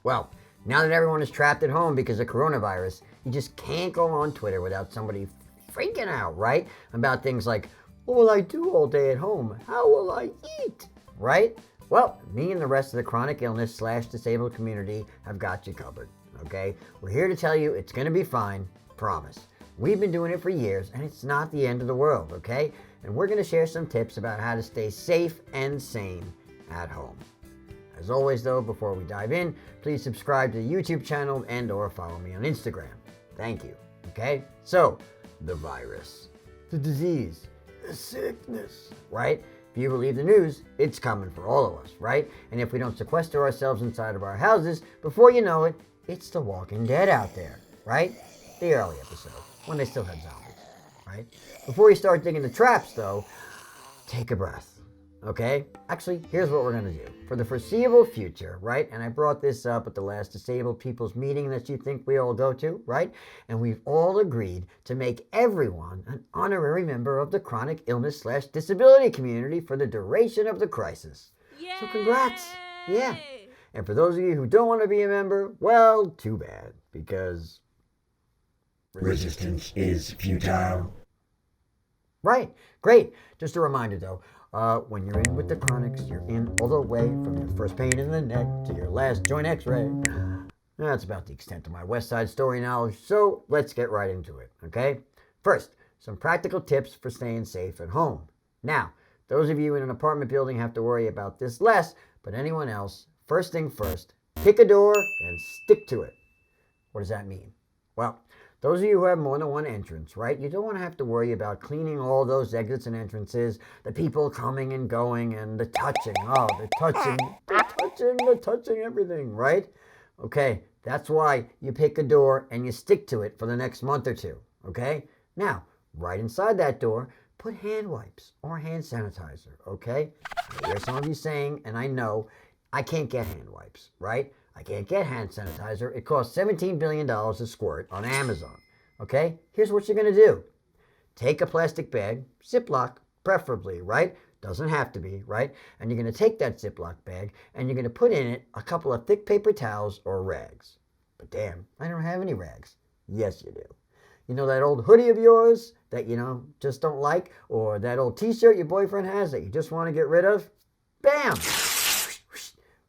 Well, now that everyone is trapped at home because of coronavirus, you just can't go on Twitter without somebody freaking out, right? About things like, what will I do all day at home? How will I eat? Right? Well, me and the rest of the chronic illness / disabled community have got you covered, okay? We're here to tell you it's going to be fine, promise. We've been doing it for years, and it's not the end of the world, okay? And we're going to share some tips about how to stay safe and sane at home. As always, though, before we dive in, please subscribe to the YouTube channel and or follow me on Instagram. Thank you, okay? So, the virus, the disease, the sickness, right? If you believe the news, it's coming for all of us, right? And if we don't sequester ourselves inside of our houses, before you know it, it's the Walking Dead out there, right? The early episodes, when they still had zombies, right? Before you start digging the traps, though, take a breath, okay? Actually, here's what we're going to do. For the foreseeable future, right? And I brought this up at the last disabled people's meeting that you think we all go to, right? And we've all agreed to make everyone an honorary member of the chronic illness / disability community for the duration of the crisis. Yay! So congrats. Yeah. And for those of you who don't want to be a member, well, too bad, because resistance is futile. Right. Great. Just a reminder, though. When you're in with the chronics, you're in all the way from your first pain in the neck to your last joint x-ray. That's about the extent of my West Side Story knowledge, so let's get right into it, okay? First, some practical tips for staying safe at home. Now, those of you in an apartment building have to worry about this less, but anyone else, first thing first, pick a door and stick to it. What does that mean? Well, those of you who have more than one entrance, right? You don't want to have to worry about cleaning all those exits and entrances, the people coming and going, and the touching. Oh, the touching everything, right? Okay, that's why you pick a door and you stick to it for the next month or two, okay? Now, right inside that door, put hand wipes or hand sanitizer, okay? I hear some of you saying, and I know, I can't get hand wipes, right? I can't get hand sanitizer. It costs $17 billion a squirt on Amazon. Okay? Here's what you're going to do. Take a plastic bag, Ziploc, preferably, right? Doesn't have to be, right? And you're going to take that Ziploc bag and you're going to put in it a couple of thick paper towels or rags. But damn, I don't have any rags. Yes, you do. You know that old hoodie of yours that, just don't like? Or that old t-shirt your boyfriend has that you just want to get rid of? Bam!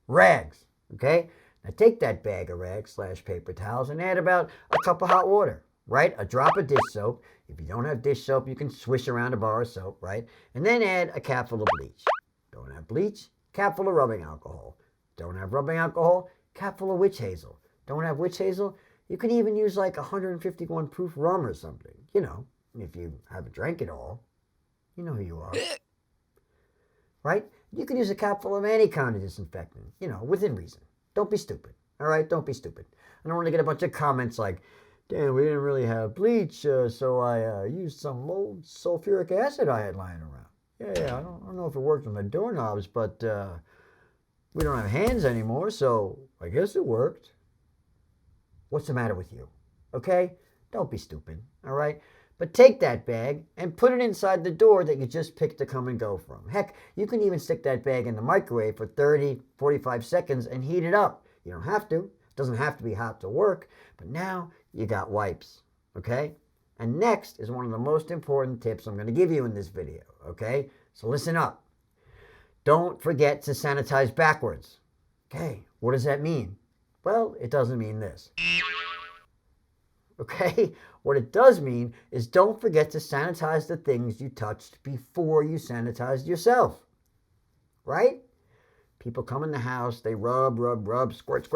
Rags. Okay? Now take that bag of rags / paper towels and add about a cup of hot water, right? A drop of dish soap. If you don't have dish soap, you can swish around a bar of soap, right? And then add a capful of bleach. Don't have bleach? Capful of rubbing alcohol. Don't have rubbing alcohol? Capful of witch hazel. Don't have witch hazel? You can even use like 151 proof rum or something. If you haven't drank it all. You know who you are. Right? You can use a capful of any kind of disinfectant, within reason. Don't be stupid, all right? Don't be stupid. I don't want to get a bunch of comments like, damn, we didn't really have bleach, so I used some old sulfuric acid I had lying around. Yeah, I don't know if it worked on the doorknobs, but we don't have hands anymore, so I guess it worked. What's the matter with you? Okay? Don't be stupid, all right? But take that bag and put it inside the door that you just picked to come and go from. Heck, you can even stick that bag in the microwave for 30, 45 seconds and heat it up. You don't have to. It doesn't have to be hot to work. But now you got wipes, okay? And next is one of the most important tips I'm going to give you in this video, okay? So listen up. Don't forget to sanitize backwards. Okay, what does that mean? Well, it doesn't mean this. Okay? What it does mean is don't forget to sanitize the things you touched before you sanitized yourself. Right? People come in the house, they rub, squirt,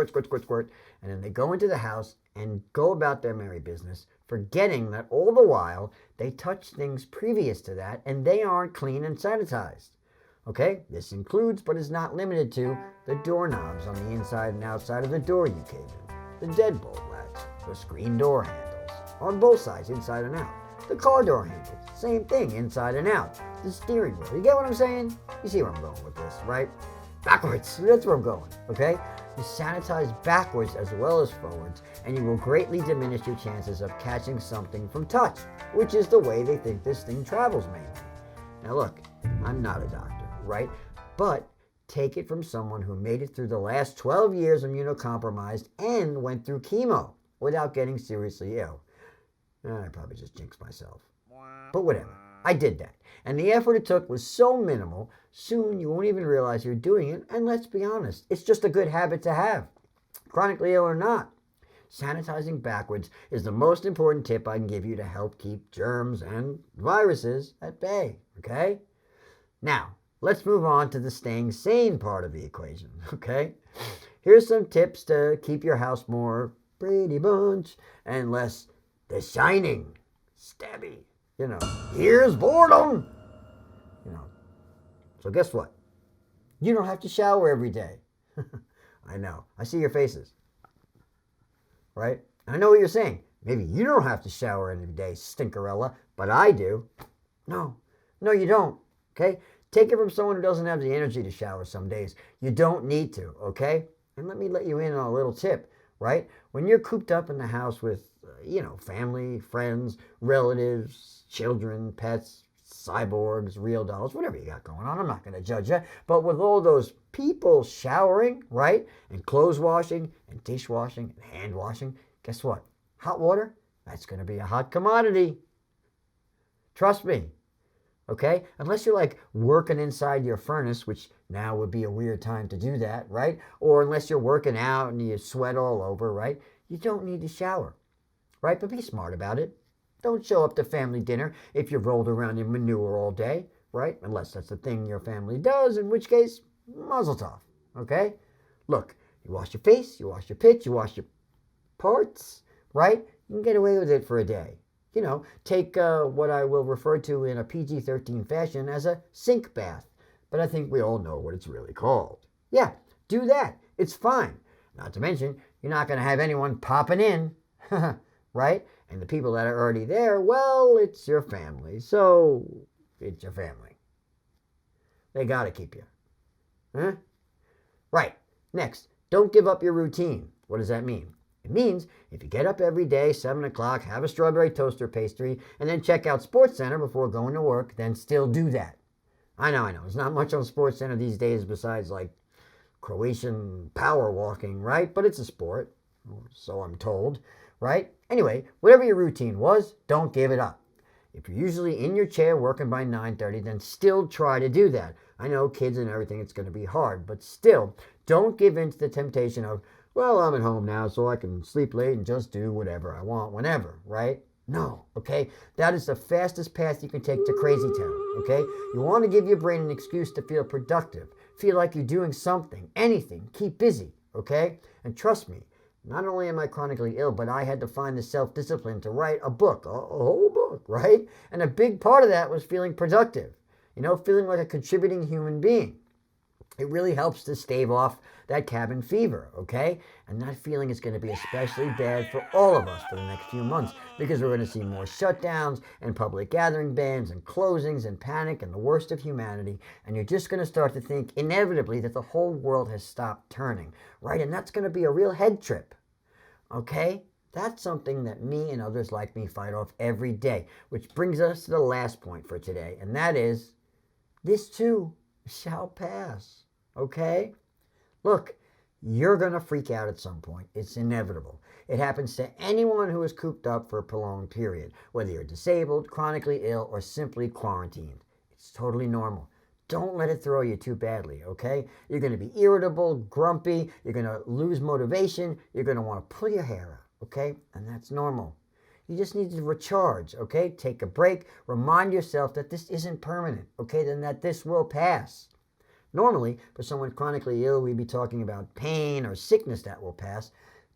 and then they go into the house and go about their merry business, forgetting that all the while they touched things previous to that and they aren't clean and sanitized. Okay? This includes, but is not limited to, the doorknobs on the inside and outside of the door you came in, the deadbolt latch, the screen door handles, on both sides, inside and out. The car door handles, same thing, inside and out. The steering wheel, you get what I'm saying? You see where I'm going with this, right? Backwards, that's where I'm going, okay? You sanitize backwards as well as forwards, and you will greatly diminish your chances of catching something from touch, which is the way they think this thing travels mainly. Now look, I'm not a doctor, right? But Take it from someone who made it through the last 12 years immunocompromised and went through chemo without getting seriously ill. I probably just jinxed myself. But whatever. I did that. And the effort it took was so minimal, soon you won't even realize you're doing it. And let's be honest, it's just a good habit to have, chronically ill or not. Sanitizing backwards is the most important tip I can give you to help keep germs and viruses at bay, okay? Now, let's move on to the staying sane part of the equation, okay? Here's some tips to keep your house more Brady Bunch and less The Shining, stabby. Here's boredom. So guess what? You don't have to shower every day. I know. I see your faces. Right? I know what you're saying. Maybe you don't have to shower every day, Stinkerella, but I do. No, you don't. Okay? Take it from someone who doesn't have the energy to shower some days. You don't need to, okay? And let me let you in on a little tip, right? When you're cooped up in the house with, family, friends, relatives, children, pets, cyborgs, real dolls, whatever you got going on, I'm not going to judge you. But with all those people showering, right? And clothes washing and dishwashing and hand washing, guess what? Hot water, that's going to be a hot commodity. Trust me. Okay? Unless you're like working inside your furnace, which now would be a weird time to do that, right? Or unless you're working out and you sweat all over, right? You don't need to shower, right? But be smart about it. Don't show up to family dinner if you've rolled around in manure all day, right? Unless that's the thing your family does, in which case, mazel tov, okay? Look, you wash your face, you wash your pits, you wash your parts, right? You can get away with it for a day. Take what I will refer to in a PG-13 fashion as a sink bath. But I think we all know what it's really called. Yeah, do that. It's fine. Not to mention, you're not going to have anyone popping in, right? And the people that are already there, well, it's your family. So, it's your family. They got to keep you. Huh? Right. Next, don't give up your routine. What does that mean? It means if you get up every day, 7 o'clock, have a strawberry toaster pastry, and then check out SportsCenter before going to work, then still do that. I know. There's not much on SportsCenter these days besides like Croatian power walking, right? But it's a sport, so I'm told, right? Anyway, whatever your routine was, don't give it up. If you're usually in your chair working by 9:30, then still try to do that. I know kids and everything, it's going to be hard, but still, don't give in to the temptation of, well, I'm at home now, so I can sleep late and just do whatever I want whenever, right? No, okay? That is the fastest path you can take to crazy town, okay? You want to give your brain an excuse to feel productive, feel like you're doing something, anything, keep busy, okay? And trust me, not only am I chronically ill, but I had to find the self-discipline to write a book, a whole book, right? And a big part of that was feeling productive, feeling like a contributing human being. It really helps to stave off that cabin fever, okay? And that feeling is going to be especially bad for all of us for the next few months because we're going to see more shutdowns and public gathering bans and closings and panic and the worst of humanity. And you're just going to start to think inevitably that the whole world has stopped turning, right? And that's going to be a real head trip, okay? That's something that me and others like me fight off every day, which brings us to the last point for today, and that is, this too shall pass. Okay? Look, you're going to freak out at some point. It's inevitable. It happens to anyone who is cooped up for a prolonged period, whether you're disabled, chronically ill, or simply quarantined. It's totally normal. Don't let it throw you too badly, okay? You're going to be irritable, grumpy, you're going to lose motivation, you're going to want to pull your hair out, okay? And that's normal. You just need to recharge, okay? Take a break. Remind yourself that this isn't permanent, okay? Then that this will pass. Normally, for someone chronically ill, we'd be talking about pain or sickness that will pass,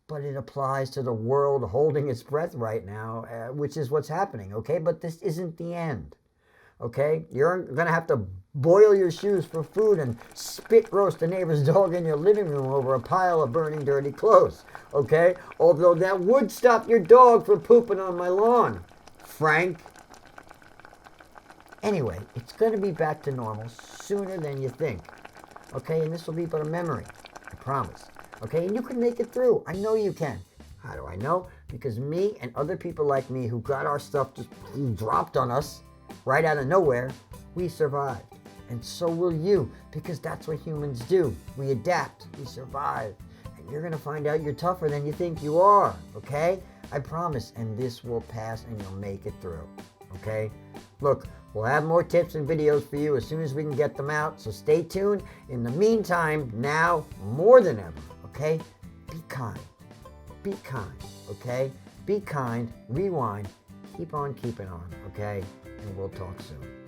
but it applies to the world holding its breath right now, which is what's happening, okay? But this isn't the end, okay? You're going to have to boil your shoes for food and spit roast the neighbor's dog in your living room over a pile of burning dirty clothes, okay? Although that would stop your dog from pooping on my lawn, Frank. Anyway, it's going to be back to normal sooner than you think, okay? And this will be but a memory, I promise, okay? And you can make it through. I know you can. How do I know? Because me and other people like me who got our stuff just dropped on us right out of nowhere, we survived. And so will you, because that's what humans do. We adapt, we survive. And you're going to find out you're tougher than you think you are, okay? I promise, and this will pass and you'll make it through, okay? Look, we'll have more tips and videos for you as soon as we can get them out, so stay tuned. In the meantime, now more than ever, okay? Be kind, okay? Be kind, rewind, keep on keeping on, okay? And we'll talk soon.